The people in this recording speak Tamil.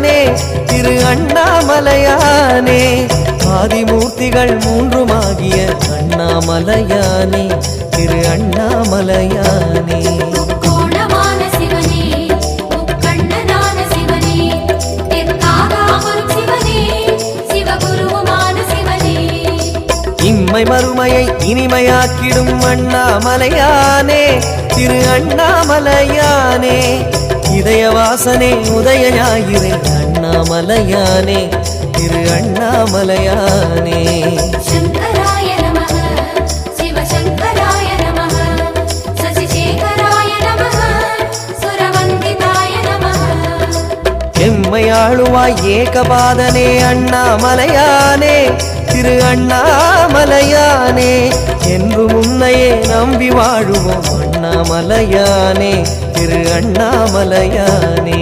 அண்ணாமலையானே திரு அண்ணாமலையானே ஆதிமூர்த்திகள் மூன்றுமாகிய அண்ணாமலையானே திரு அண்ணாமலையானே இம்மை மறுமையை இனிமையாக்கிடும் அண்ணாமலையானே திரு அண்ணாமலையானே இதயவாசனே உதய ஞாயிறே அண்ணாமலையானே திரு அண்ணாமலையானே சங்கராய நமஹ சிவசங்கராய நமஹ சசிசேகராய நமஹ சுரவந்திதாய நமஹ எம்மையாளுவாய் ஏகபாதனே அண்ணாமலையானே திரு அண்ணாமலையானே என்று முன்னையே நம்பி வாழுவோம் அண்ணாமலையானே திரு அண்ணாமலையானே